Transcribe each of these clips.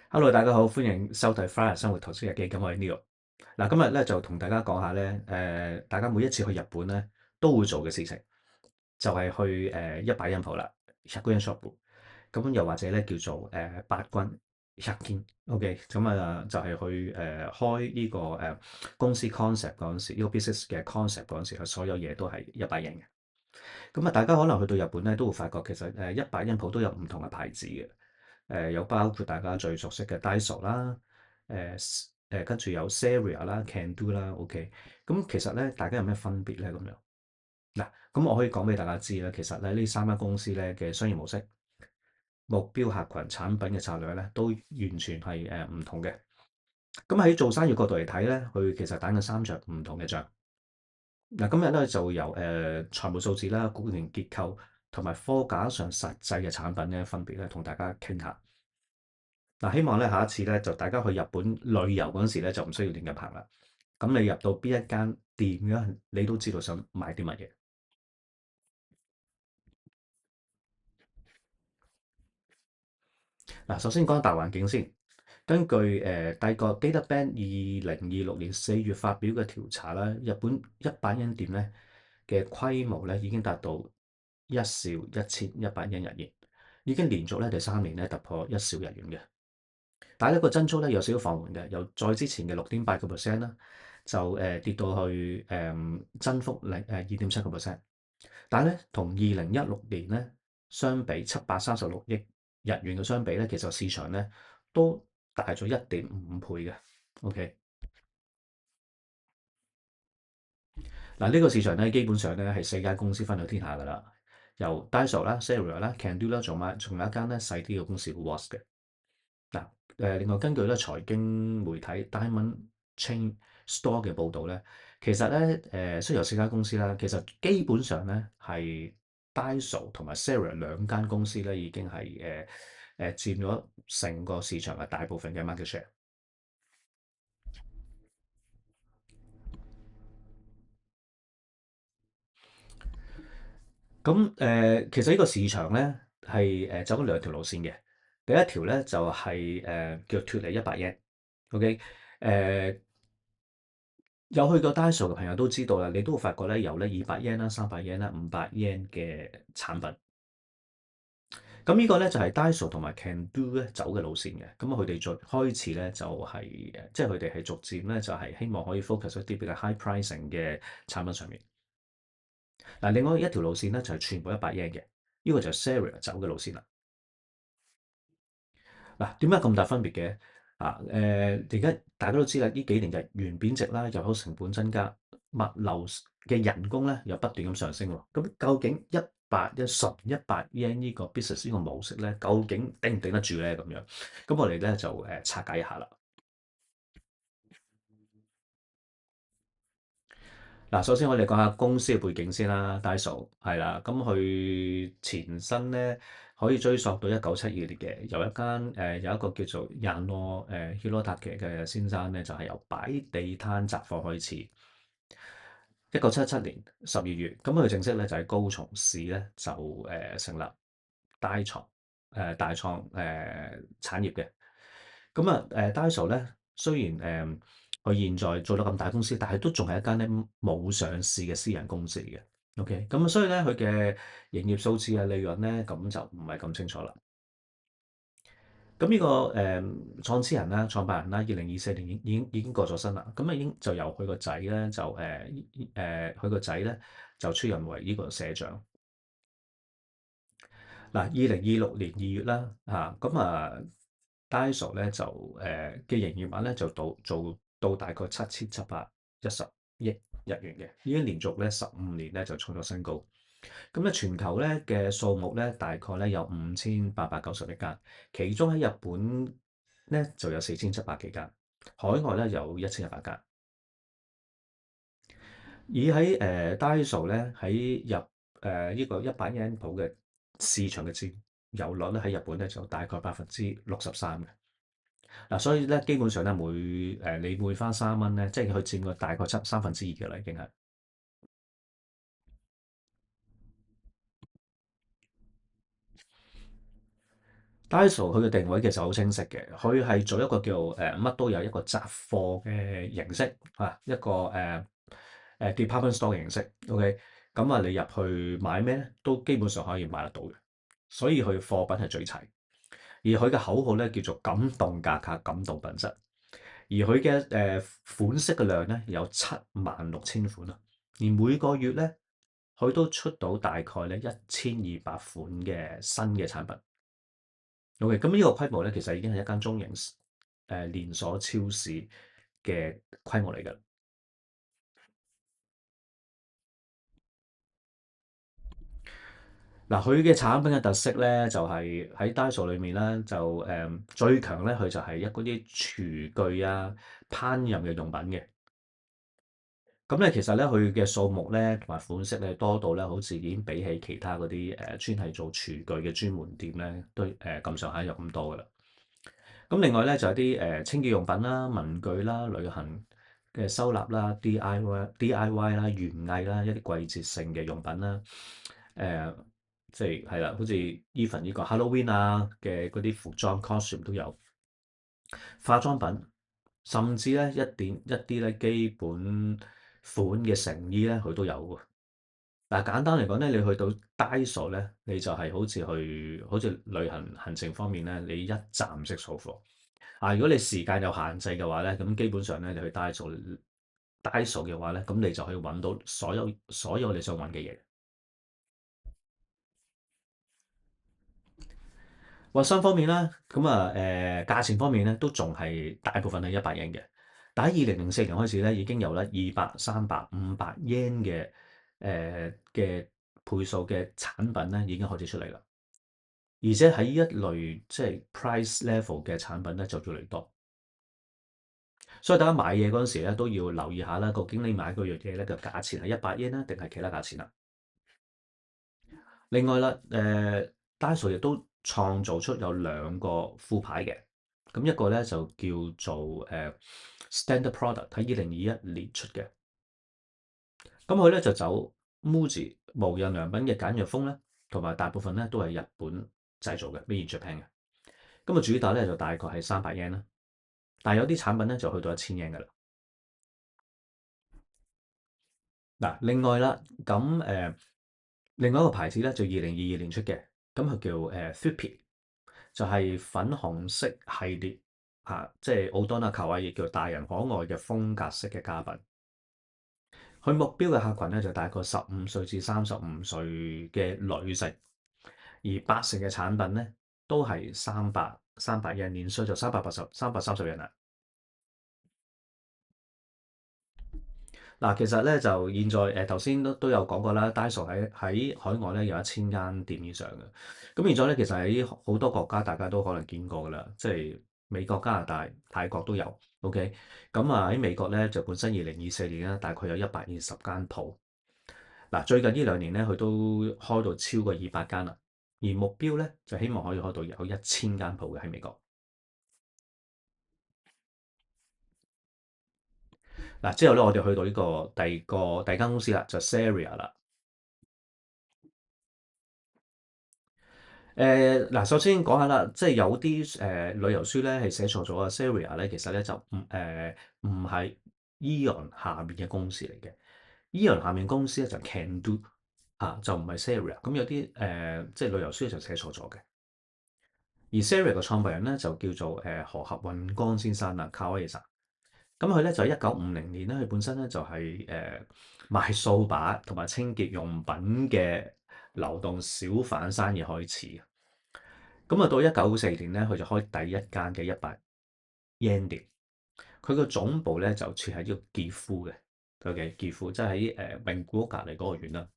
Hello，大家好，歡迎收睇《Fly 生活投資日記》。咁我係 Neo。嗱，今日咧就同大家講下咧，大家每一次去日本咧都會做嘅事情，就係去一百円鋪啦 100円ショップ。咁又或者咧叫做八軍100 OK，咁就係去開呢個公司 concept 嗰陣時，呢個 business 嘅 concept 嗰陣時，佢所有嘢都係一百円嘅。咁大家可能去到日本咧，都會發覺其實一百円鋪都有唔同嘅牌子嘅。有包括大家最熟悉嘅 Daiso 啦，跟住有 Saria 啦、Can Do 啦，OK。咁其實咧，大家有咩分別咧？咁樣嗱，咁我可以講俾大家知啦。其實咧，呢三間公司咧嘅商業模式、目標客群、產品嘅策略咧，都完全係唔同嘅。咁喺做生意角度嚟睇咧，佢其實打緊三場唔同嘅仗。嗱，今日咧就由財務數字啦、股權結構同埋貨架上實際嘅產品咧分別咧，同大家傾下。嗱，希望咧下一次咧就大家去日本旅遊嗰陣時咧就唔需要亂咁行啦。咁你入到邊一間店咧，你都知道想買啲乜嘢。嗱，首先講大環境先。根據帝國 DataBank 2026年4月發表嘅調查啦，日本一百円店咧嘅規模咧已經達到一兆1100億日元，已經連續咧第三年咧突破一兆日元嘅。但係呢個增速咧有少少放緩嘅，由再之前嘅6.8%啦，就跌到去增幅2.7%。但係咧同2016年咧相比736億日元嘅相比咧，其實市場咧都大咗1.55倍嘅。OK，嗱呢個市場咧基本上咧係四間公司分到天下㗎啦，由 Daiso 啦、Saria 啦、Can Do 啦，仲有一間咧細啲嘅公司叫 WAS 嘅。嗱，另外根據咧財經媒體 Diamond Chain Store 嘅報導咧，其實咧雖然有四間公司啦，其實基本上咧係 Daiso 同埋 Saria 兩間公司咧已經係佔咗成個市場嘅大部分嘅 market share。咁其實呢個市場咧係走咗兩條路線嘅。第一條咧就係叫脱離一百 yen。OK，誒、有去過 Daiso 嘅朋友都知道啦，你都會發覺咧有咧200 yen 啦、300 yen 啦、500 yen 嘅產品。咁呢個咧就係 Daiso 同埋 Can Do 咧走嘅路線嘅。咁佢哋最開始咧就係即係佢哋係逐漸咧就係希望可以 focus 一啲比較 high pricing 嘅產品上面。嗱，另外一條路線咧就係全部100 yen 嘅，呢個就係 Saria 走嘅路線啦。嗱，點解咁大分別嘅？而家大家都知啦，呢幾年日元貶值啦，入口成本增加，物流嘅人工咧又不斷咁上升喎。咁究竟100 yen 呢個 business 呢個模式咧，究竟頂唔頂得住咧？咁樣，咁我哋咧就拆解一下啦。嗱，首先我哋講下公司嘅背景先啦，Daiso 係啦，咁佢前身咧可以追溯到1972年嘅，有一個叫做 Yano Hirotake 嘅先生咧，就係由擺地攤雜貨開始。1977年12月，咁佢正式咧就喺高松市咧就成立大創產業嘅。咁Daiso 咧雖然佢現在做到咁大公司，但係都仲係一間咧冇上市嘅私人公司嚟嘅。OK，咁所以咧佢嘅營業數字啊、利潤咧咁就唔係咁清楚啦。咁呢個創始人啦、創辦人啦，2024年已經過咗身啦。咁已經就由佢個仔咧佢個仔咧就出任為呢個社長。嗱，2026年2月啦，Daiso 咧就嘅營業額咧就做到大概7710億日元嘅，已經連續咧15年咧就創咗新高。咁咧全球咧嘅數目咧大概咧有5891間，其中喺日本咧就有4700幾間，海外咧有1100間。而喺Daiso 咧喺呢個100 yen 鋪嘅市場嘅佔有率咧喺日本咧就大概63%嘅。嗱，所以咧基本上咧你每翻3蚊咧，即係佢佔個大概三分之二嘅啦，已經係。Daiso 佢嘅定位其實好清晰嘅，佢係做一個叫乜都有一個雜貨嘅形式啊，一個department store 嘅形式。OK，咁啊，你入去買咩咧，都基本上可以買得到嘅，所以佢貨品係最齊。而佢嘅口號咧叫做感動價格、感動品質。而佢嘅款式嘅量咧有76,000款啦，而每個月咧佢都出到大概咧1200款嘅新嘅產品。OK，咁呢個規模咧其實已經係一間中型連鎖超市嘅規模嚟㗎。嗱，佢嘅產品嘅特色咧就係喺 Daiso 裏面咧就最強咧佢就係嗰啲廚具啊、烹飪嘅用品嘅。咁咧，其實咧，佢嘅數目咧同埋款式咧多到咧，好似已經比起其他嗰啲專係做廚具嘅專門店咧，都咁上下有咁多噶啦。咁另外咧就有啲清潔用品啦、文具啦、旅行嘅收納啦、DIY 啦、園藝啦、一啲季節性嘅用品啦，誒、即係啦，好似 even 呢個 Halloween 啊嘅嗰啲服裝 costume 都有，化妝品，甚至咧一啲咧基本款嘅成衣咧，佢都有喎。嗱，簡單嚟講咧，你去到 Daiso 咧，你就係好似旅行行程方面咧，你一站式掃貨。啊，如果你時間有限制嘅話咧，咁基本上咧，你去 Daiso 嘅話咧，咁你就可以揾到所有你想揾嘅嘢。衞生方面啦，咁啊價錢方面咧，都仲係大部分係100 yen 嘅。但喺2004年開始咧，已經有咧200、300、500 yen 嘅倍數嘅產品咧，已經開始出嚟啦。而且喺呢一類即係 price level 嘅產品咧，就越嚟越多。所以大家買嘢嗰陣時咧，都要留意下啦，究竟你買嗰樣嘢咧嘅價錢係100 yen 啦，定係其他價錢啦？另外啦，Daiso 亦都創造出有兩個副牌嘅，咁一個咧就叫做Standard Product，喺2021年出嘅。咁佢咧就走 MUJI 無印良品嘅簡約風咧，同埋大部分咧都係日本製造嘅，Made in Japan 嘅。咁啊主打咧就大概係300 yen 啦，但係有啲產品咧就去到1000 yen 㗎啦。嗱，另外啦，咁另外一個牌子咧就2022年出嘅，咁佢叫Thrifty，就係粉紅色系列嚇，即係奧多納卡哇伊叫大人可愛嘅風格式嘅家品。佢目標嘅客群咧就大概15歲至35歲嘅女性，而80%嘅產品咧都係三百日年稅就330日啦。嗱，其實咧就現在頭先都有講過啦，Daiso 喺海外咧有1000間店以上嘅。咁現在咧其實喺好多國家大家都可能見過㗎啦，即係美國、加拿大、泰國都有。OK，咁啊喺美國咧就本身2024年咧大概有120間鋪。嗱，最近呢2年咧佢都開到超過200間啦，而目標咧就希望可以開到有1000間鋪嘅喺美國。嗱，之後咧我哋去到呢個第二間公司啦，就 Saria 啦。嗱，首先講下啦，即係有啲旅遊書咧係寫錯咗啊。Saria 咧其實咧就唔係 Aeon 下面嘅公司嚟嘅。Aeon 下面公司咧就 Can Do 啊，就唔係 Saria。咁有啲即係旅遊書就寫錯咗嘅。而 Saria 嘅創辦人咧就叫做河合運江先生啦 Kawai-san。咁佢咧就喺1950年咧，佢本身咧就係賣掃把同埋清潔用品嘅流動小販生意開始嘅。咁啊，到1954年咧，佢就開第一間嘅100 yen店。佢個總部咧就設喺呢個傑夫嘅，OK，傑夫即係喺名古屋隔離嗰個縣啦。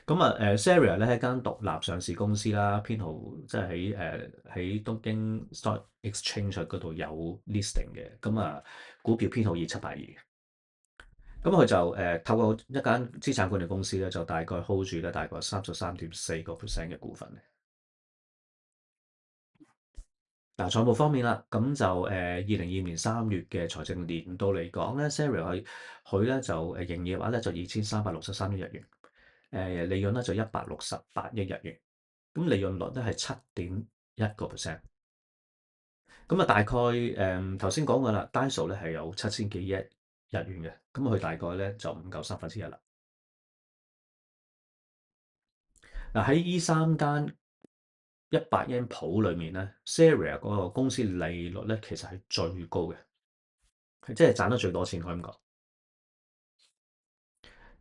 咁啊Saria 咧係一間獨立上市公司啦，編號即係喺東京 Stock Exchange 嗰度有 listing 嘅。咁啊，股票編號2782。咁佢就透過一間資產管理公司咧，就大概 hold 住咧大概33.4%嘅股份。嗱，財務方面啦，咁就2022年3月嘅財政年度嚟講咧，Saria 佢咧就營業額咧就2363億日元，利潤咧就168億日元。咁利潤率咧係7.1%。咁啊，大概頭先講過啦，Daiso 咧係有7000幾億日元嘅，咁佢大概咧就唔夠1/3啦。嗱，喺呢三間100yen鋪裏面咧，Saria 嗰個公司利率咧其實係最高嘅，係即係賺得最多錢可以咁講。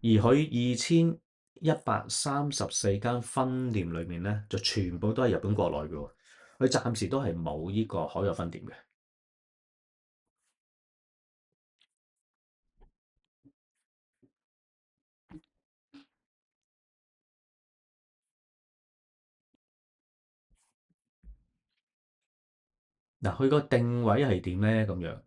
而佢2134間分店裏面咧，就全部都係日本國內嘅喎，佢暫時都係冇呢個海外分店嘅。嗱，佢個定位係點咧？咁樣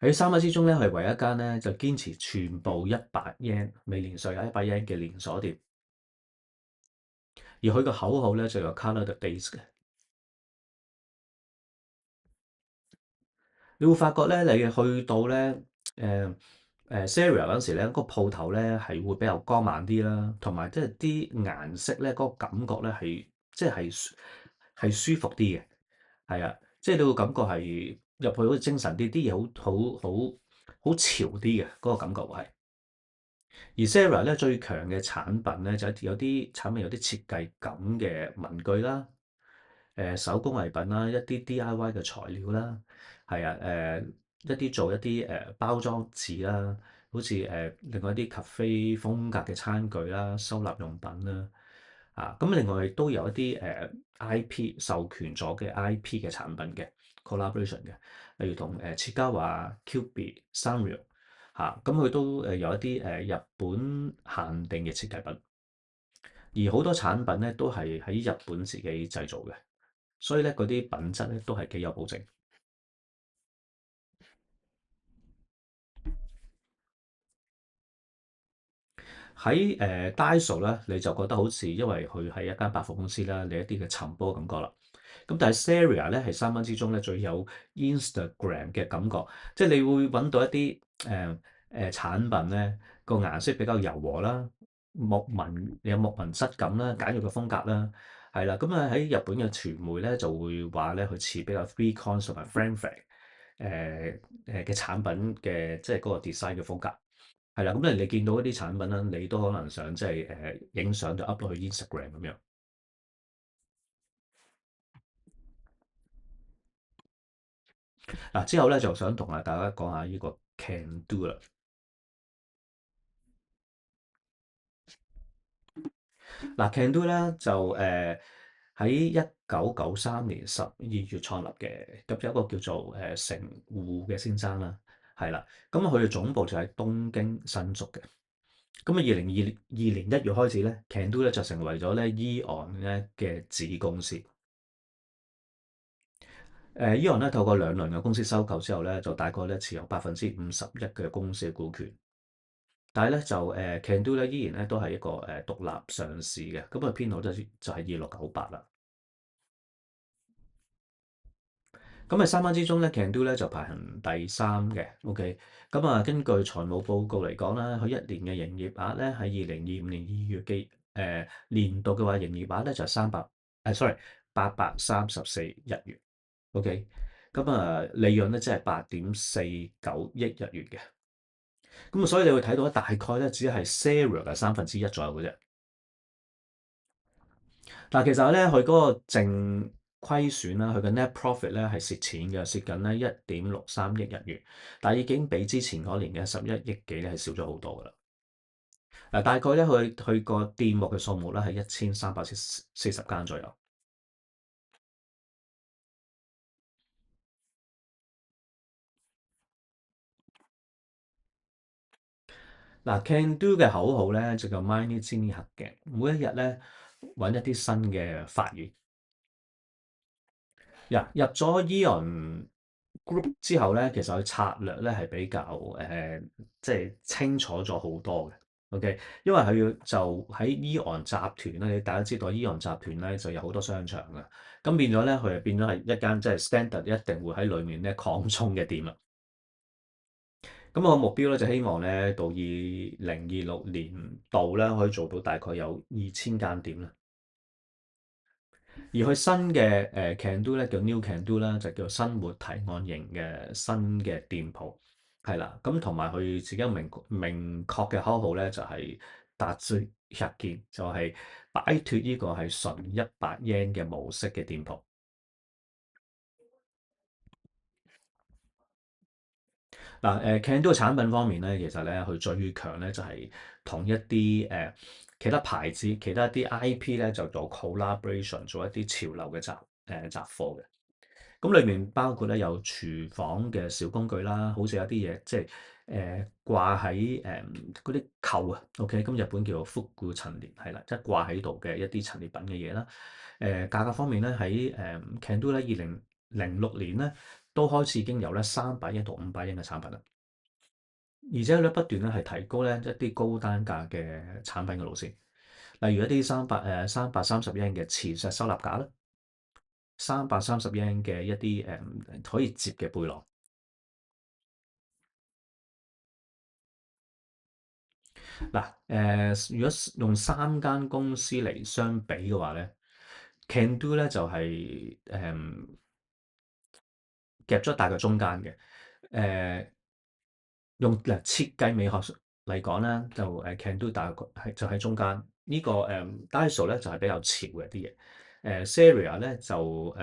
喺三間之中咧，係唯一一間咧就堅持全部100yen未連稅啊100yen嘅連鎖店，而佢個口號咧就有 Color the Days 嘅。你會發覺咧，你去到咧Saria 嗰陣時咧，嗰個鋪頭咧係會比較光猛啲啦，同埋即係啲顏色咧嗰個感覺咧係即係舒服啲嘅，係啊，即係你會感覺係入去好似精神啲，啲嘢好潮啲嘅嗰個感覺係。而 Sarah 咧最強嘅產品咧就係有啲產品有啲設計感嘅文具啦，手工藝品啦，一啲 DIY 嘅材料啦，係啊，一啲做一啲包裝紙啦，好似另外一啲 cafe 風格嘅餐具啦、收納用品啦，啊，咁另外亦都有一啲IP 授權咗嘅 IP 嘅產品嘅 collaboration 嘅，例如同切嘉華、QB、Sanrio 嚇，咁佢都有一啲日本限定嘅設計品，而好多產品咧都係喺日本自己製造嘅。所以咧，嗰啲品質咧都係幾有保證。喺Daiso 咧，你就覺得好似因為佢係一間百貨公司啦，你一啲嘅尋寶感覺啦。咁但係 Saria 咧係三間之中咧最有 Instagram 嘅感覺，即係你會揾到一啲產品咧個顏色比較柔和啦，有木紋質感啦，簡約嘅風格啦，係啦。咁啊喺日本嘅傳媒咧就會話咧佢似比較 Three Cons 同埋 Franfranc 嘅產品嘅即係嗰個 design 嘅風格。係啦，咁你見到一啲產品啦，你都可能想即係影相就 up 落去 Instagram 咁樣。嗱，之後咧就想同大家講下呢個 Can Do 啦。嗱，Can Do 咧就喺1993年12月創立嘅，咁有一個叫做成戶嘅先生啦，係啦，咁佢嘅總部就喺東京新宿嘅。咁啊，2022年1月開始咧，Can Do 咧就成為咗咧 AEON 咧嘅子公司。AEON 咧透過兩輪嘅公司收購之後咧，就大概咧持有51%嘅公司嘅股權。但係咧就Can Do 咧依然咧都係一個獨立上市嘅，咁啊編號就係2698啦。咁喺三間之中咧，Can Do 咧就排行第三嘅，OK。咁啊，根據財務報告嚟講啦，佢一年嘅營業額咧喺2025年2月嘅年度嘅話，營業額咧就係834日元，OK。咁啊，利潤咧即係8.49億日元嘅。咁啊，所以你會睇到咧，大概咧只係 Saria 嘅1/3左右嘅啫。但係其實咧，佢嗰個淨虧損啦，佢嘅 net profit 咧係蝕錢嘅，蝕緊咧1.63億日元，但係已經比之前嗰年嘅11億幾咧係少咗好多噶啦。嗱，大概咧佢個店鋪嘅數目咧係1340間左右。嗱，Can Do 嘅口號咧就叫 毎日に発見，每一日咧揾一啲新嘅發現。入咗 AEON Group 之後咧，其實佢策略咧係比較即係清楚咗好多嘅。OK，因為佢要就喺 AEON 集團咧，你大家知道 AEON 集團咧就有好多商場嘅，咁變咗咧佢就變咗係一間即係 standard 一定會喺裏面咧擴充嘅店啦。咁我目標咧就希望咧到2026年度咧可以做到大概有2000間店啦。而佢新嘅Can Do 咧叫 New Can Do 啦，就叫做生活提案型嘅新嘅店鋪，係啦。咁同埋佢自己有明確嘅口號咧，就係達至日見，就係擺脱呢個係純100 yen 嘅模式嘅店鋪。嗱Can Do 嘅產品方面咧，其實咧佢最強咧就係同一啲其他牌子、其他一啲 IP 咧就做 collaboration，做一啲潮流嘅雜貨嘅。咁裏面包括咧有廚房嘅小工具啦，好似有啲嘢即係掛喺嗰啲扣啊，OK，咁日本叫做復古陳列，係啦，即係掛喺度嘅一啲陳列品嘅嘢啦。價格方面咧喺Can Do 咧2006年咧都開始已經有咧300 yen 到500 yen 嘅產品啦，而且咧不斷咧係提高咧一啲高單價嘅產品嘅路線，例如一啲330 yen 嘅磁石收納架啦。330 yen 嘅一啲可以摺嘅背囊。嗱如果用3間公司嚟相比嘅話咧，Can Do 咧就係夾咗大概中間嘅。誒、用設計美學嚟講咧，就Can Do 大概係就喺中間。呢、個Daiso 咧就係比較潮嘅啲嘢。Seria 咧就唔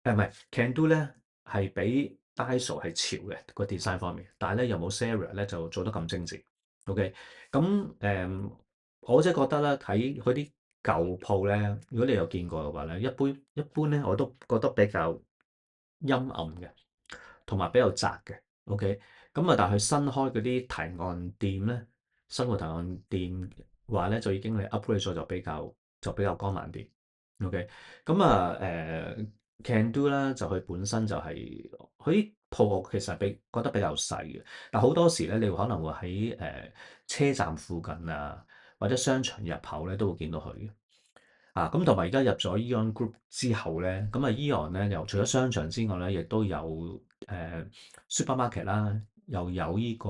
係 Can Do 咧係比 Daiso 係潮嘅個 design 方面，但係咧又冇 Seria 咧就做得咁精緻。OK，咁我即係覺得咧睇嗰啲舊鋪咧，如果你有見過嘅話咧，一般咧我都覺得比較陰暗嘅，同埋比較窄嘅。OK，咁啊，但係佢新開嗰啲提案店咧，生活提案店話咧就已經係 upgrade 咗，就比較光猛啲。OK，咁啊Can Do 啦，就佢本身就係佢啲鋪其實覺得比較細嘅，但好多時咧，你會可能會喺車站附近啊，或者商場入口咧都會見到佢嘅。咁同埋而家入咗 Eon Group 之後咧，咁啊 Eon 咧又除咗商場之外咧，亦都有supermarket 啦，又有呢個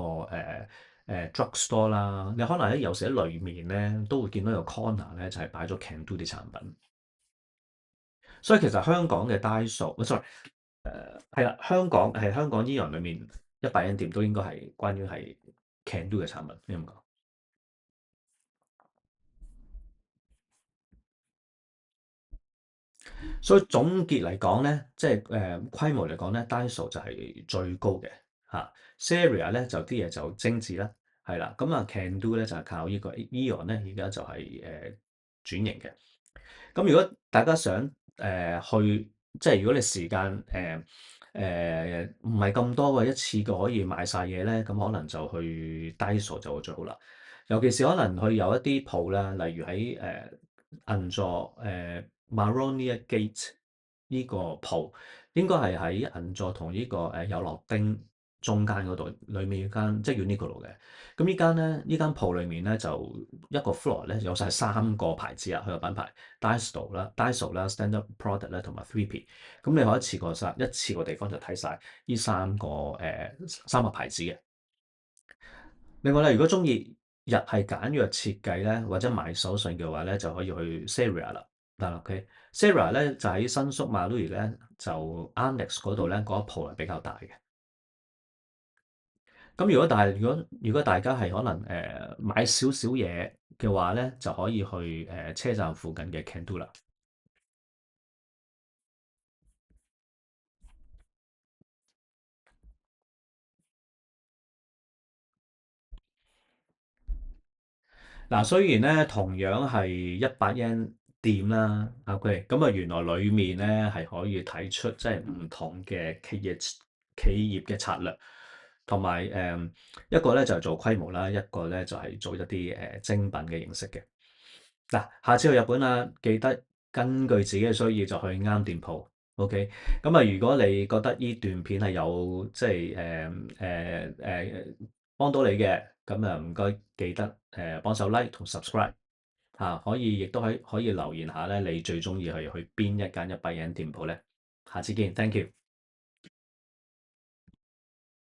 drug store 啦。你可能有時喺裏面咧都會見到有 corner 咧，就係擺咗 Can Do 啲產品。所以其實香港嘅 Daiso，sorry，係啦，香港 Eon 裏面100 yen店都應該係關於係 Can Do 嘅產品，你咁講。所以總結嚟講咧，即係規模嚟講咧，Daiso 就係最高嘅嚇。Seria 咧就啲嘢就精緻啦，係啦。咁啊，Can Do 咧就係靠呢個 Eon 咧，而家就係轉型嘅。咁如果大家想去，即係如果你時間唔係咁多嘅，一次過可以買晒嘢咧，咁可能就去 Daiso 就會最好啦。尤其是可能佢有一啲鋪啦，例如喺銀座Maronia Gate 呢個鋪，應該係喺銀座同呢個有樂町中間嗰度，裡面間即係 Uniqlo 嘅。咁呢間鋪裏面咧就一個 floor 咧有晒3個牌子啊，佢個品牌 Daiso 啦、Standard Product 啦同埋 3P。咁你可以一次過地方就睇晒呢三個牌子嘅。另外咧，如果中意日系簡約設計咧，或者買手信嘅話咧，就可以去 Seria 啦。嗱，OK，Seria 咧就喺新宿 Marui 咧，就 Annex 嗰度咧嗰一鋪係比較大嘅。咁如果大家係可能買少少嘢嘅話咧，就可以去車站附近嘅 Can Do 啦。嗱，雖然咧同樣係100 yen 店啦，OK，咁啊原來裡面咧係可以睇出即係唔同嘅企業嘅策略，同埋一個咧就係做規模啦，一個咧就係做一啲精品嘅形式嘅。嗱，下次去日本啦，記得根據自己嘅需要就去啱店鋪，OK。咁啊，如果你覺得呢段片係有即係幫到你嘅，咁啊唔該記得幫手 like 同 subscribe 嚇，亦都可以留言下咧，你最中意去邊一間100 yen店鋪咧？下次見，thank you。